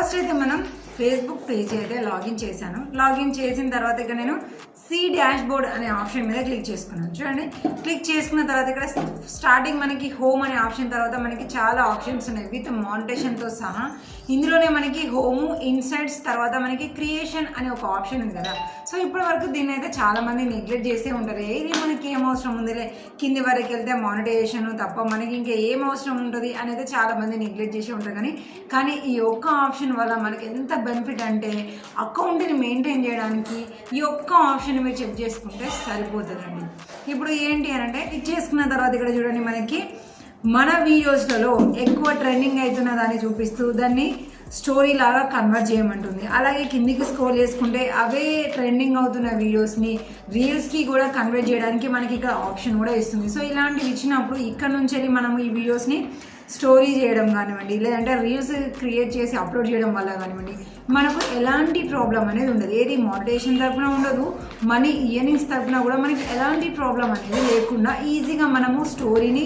First అయితే మనం Facebook page అయితే లాగిన్ చేశాను. లాగిన్ చేసిన తర్వాత ఇక్కడ నేను సి డాష్ బోర్డ్ అనే ఆప్షన్ మీద క్లిక్ చేసుకున్నాను. చూడండి, క్లిక్ చేసుకున్న తర్వాత ఇక్కడ స్టార్టింగ్ మనకి హోమ్ అనే ఆప్షన్ తర్వాత మనకి చాలా ఆప్షన్స్ ఉన్నాయి విత్ మానిటేషన్తో సహా. ఇందులోనే మనకి హోము, ఇన్సైట్స్, తర్వాత మనకి క్రియేషన్ అనే ఒక ఆప్షన్ ఉంది కదా. సో ఇప్పటి వరకు దీన్ని అయితే చాలా మంది నెగ్లెక్ట్ చేసే ఉంటారు. ఏది మనకి ఏం అవసరం ఉందిలే, కింది వరకు వెళ్తే మానిటైజేషన్ తప్ప మనకి ఇంకా ఏం అవసరం ఉంటుంది అనేది చాలా మంది నెగ్లెక్ట్ చేసి ఉంటారు. కానీ ఈ ఒక్క ఆప్షన్ వల్ల మనకి ఎంత బెనిఫిట్ అంటే అకౌంట్ని మెయింటైన్ చేయడానికి ఈ ఒక్క ఆప్షన్ మీరు చెక్ చేసుకుంటే సరిపోతుందండి. ఇప్పుడు ఏంటి అని అంటే క్లిక్ చేసుకున్న తర్వాత ఇక్కడ చూడండి, మనకి మన వీడియోస్లలో ఎక్కువ ట్రెండింగ్ అవుతున్న దాన్ని చూపిస్తూ దాన్ని స్టోరీ లాగా కన్వర్ట్ చేయమంటుంది. అలాగే కిందికి స్క్రోల్ చేసుకుంటే అవే ట్రెండింగ్ అవుతున్న వీడియోస్ని రీల్స్కి కూడా కన్వర్ట్ చేయడానికి మనకి ఇక్కడ ఆప్షన్ కూడా ఇస్తుంది. సో ఇలాంటివి ఇచ్చినప్పుడు ఇక్కడ నుంచి వెళ్ళి మనము ఈ వీడియోస్ని స్టోరీ చేయడం కానివ్వండి, లేదంటే రీల్స్ క్రియేట్ చేసి అప్లోడ్ చేయడం వల్ల కానివ్వండి, మనకు ఎలాంటి ప్రాబ్లం అనేది ఉండదు. ఏది మానిటైజేషన్ తరపున ఉండదు, మనీ ఇయర్నింగ్స్ తరపున కూడా మనకి ఎలాంటి ప్రాబ్లం అనేది లేకుండా ఈజీగా మనము స్టోరీని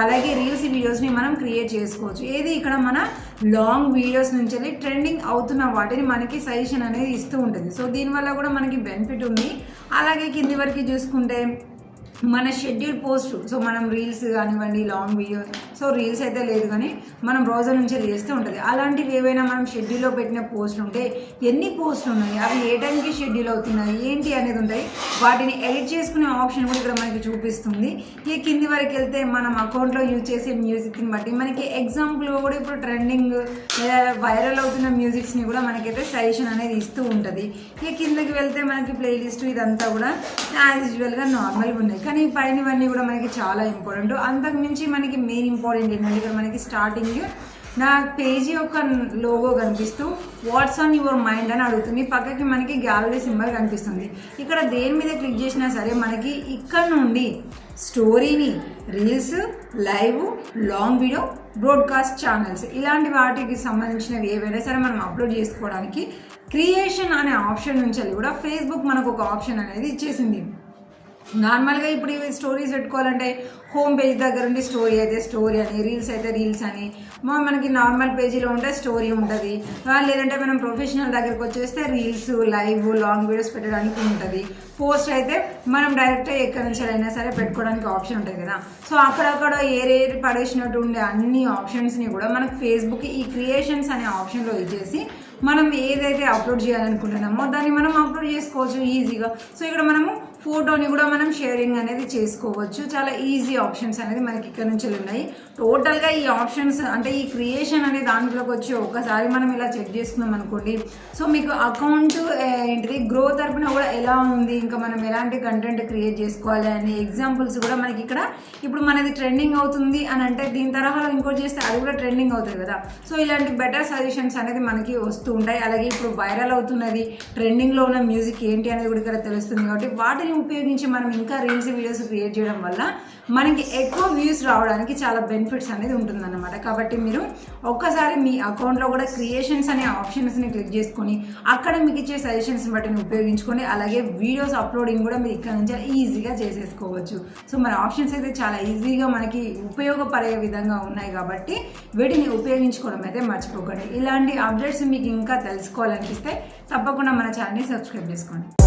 అలాగే రీల్స్ వీడియోస్ని మనం క్రియేట్ చేసుకోవచ్చు. ఏది ఇక్కడ మన లాంగ్ వీడియోస్ నుంచి వెళ్ళి ట్రెండింగ్ అవుతున్న వాటిని మనకి సజెషన్ అనేది ఇస్తూ ఉంటుంది. సో దీనివల్ల కూడా మనకి బెనిఫిట్ ఉంది. అలాగే కింది వరకు చూసుకుంటే మన షెడ్యూల్ పోస్ట్, సో మనం రీల్స్ కానివ్వండి, లాంగ్ వీడియో, సో రీల్స్ అయితే లేదు కానీ మనం బ్రౌజర్ నుంచి చేస్తూ ఉంటుంది. అలాంటివి ఏవైనా మనం షెడ్యూల్లో పెట్టిన పోస్టులు ఉంటే ఎన్ని పోస్టులు ఉన్నాయి, అవి ఏ టైంకి షెడ్యూల్ అవుతున్నాయి ఏంటి అనేది ఉంటాయి. వాటిని ఎడిట్ చేసుకునే ఆప్షన్ కూడా ఇక్కడ మనకి చూపిస్తుంది. ఈ కింది వరకు వెళ్తే మనం అకౌంట్లో యూజ్ చేసే మ్యూజిక్ని బట్టి మనకి ఎగ్జాంపుల్గా కూడా ఇప్పుడు ట్రెండింగ్ లేదా వైరల్ అవుతున్న మ్యూజిక్స్ని కూడా మనకైతే సజెషన్ అనేది ఇస్తూ ఉంటుంది. ఈ కిందకి వెళ్తే మనకి ప్లేలిస్ట్ ఇదంతా కూడా యాజ్ యూజువల్గా నార్మల్గా ఉన్నాయి. కానీ పైనవన్నీ కూడా మనకి చాలా ఇంపార్టెంట్. అంతకు మించి మనకి మెయిన్ ఇంపార్టెంట్ ఏంటంటే ఇక్కడ మనకి స్టార్టింగ్ నా పేజీ యొక్క లోగో కనిపిస్తూ వాట్స్ ఆన్ యువర్ మైండ్ అని అడుగుతుంది. పక్కకి మనకి గ్యాలరీ సింబల్ కనిపిస్తుంది. ఇక్కడ దేని మీద క్లిక్ చేసినా సరే మనకి ఇక్కడ నుండి స్టోరీని, reels, live, long video, broadcast channels ఇలాంటి వాటికి సంబంధించినవి ఏవైనా సరే మనం అప్లోడ్ చేసుకోవడానికి క్రియేషన్ అనే ఆప్షన్ నుంచి కూడా ఫేస్బుక్ మనకు ఒక ఆప్షన్ అనేది ఇచ్చేసింది. నార్మల్గా ఇప్పుడు ఇవి స్టోరీస్ పెట్టుకోవాలంటే హోమ్ పేజ్ దగ్గర ఉండి స్టోరీ అయితే స్టోరీ అని, రీల్స్ అయితే రీల్స్ అని, మనకి నార్మల్ పేజీలో ఉంటే స్టోరీ ఉంటుంది. లేదంటే మనం ప్రొఫెషనల్ దగ్గరకు వచ్చేస్తే రీల్స్, లైవ్, లాంగ్ వీడియోస్ పెట్టడానికి ఉంటుంది. పోస్ట్ అయితే మనం డైరెక్ట్గా ఎక్కడి నుంచి అయినా సరే పెట్టుకోవడానికి ఆప్షన్ ఉంటుంది కదా. సో అక్కడక్కడ ఏరేరి పడేసినట్టు ఉండే అన్ని ఆప్షన్స్ని కూడా మనకు ఫేస్బుక్ ఈ క్రియేషన్స్ అనే ఆప్షన్లో ఇచ్చేసి మనం ఏదైతే అప్లోడ్ చేయాలనుకుంటున్నామో దాన్ని మనం అప్లోడ్ చేసుకోవచ్చు ఈజీగా. సో ఇక్కడ మనము ఫోటోని కూడా మనం షేరింగ్ అనేది చేసుకోవచ్చు. చాలా ఈజీ ఆప్షన్స్ అనేది మనకి ఇక్కడ నుంచి ఉన్నాయి. టోటల్గా ఈ ఆప్షన్స్ అంటే ఈ క్రియేషన్ అనే దాంట్లోకి వచ్చి ఒకసారి మనం ఇలా చెక్ చేసుకున్నాం అనుకోండి, సో మీకు అకౌంట్ ఏంటిది గ్రో తరపున కూడా ఎలా ఉంది, ఇంకా మనం ఎలాంటి కంటెంట్ క్రియేట్ చేసుకోవాలి అనే ఎగ్జాంపుల్స్ కూడా మనకి ఇక్కడ ఇప్పుడు మనది ట్రెండింగ్ అవుతుంది అని అంటే దీని తరహాలో ఇంకోటి చేస్తే అది కూడా ట్రెండింగ్ అవుతుంది కదా. సో ఇలాంటి బెటర్ సజెషన్స్ అనేది మనకి వస్తూ ఉంటాయి. అలాగే ఇప్పుడు వైరల్ అవుతున్నది, ట్రెండింగ్లో ఉన్న మ్యూజిక్ ఏంటి అనేది కూడా ఇక్కడ తెలుస్తుంది. కాబట్టి వాటిని ఉపయోగించి మనం ఇంకా రీల్స్, వీడియోస్ క్రియేట్ చేయడం వల్ల మనకి ఎక్కువ వ్యూస్ రావడానికి చాలా బెనిఫిట్స్ అనేది ఉంటుందన్నమాట. కాబట్టి మీరు ఒక్కసారి మీ అకౌంట్లో కూడా క్రియేషన్స్ అనే ఆప్షన్స్ని క్లిక్ చేసుకొని అక్కడ మీకు ఇచ్చే సజెషన్స్ బట్టిని ఉపయోగించుకొని అలాగే వీడియోస్ అప్లోడింగ్ కూడా మీరు ఇక్కడ నుంచి ఈజీగా చేసేసుకోవచ్చు. సో మన ఆప్షన్స్ అయితే చాలా ఈజీగా మనకి ఉపయోగపడే విధంగా ఉన్నాయి కాబట్టి వీటిని ఉపయోగించుకోవడం అయితే మర్చిపోకండి. ఇలాంటి అప్డేట్స్ మీకు ఇంకా తెలుసుకోవాలనిపిస్తే తప్పకుండా మన ఛానల్ని సబ్స్క్రైబ్ చేసుకోండి.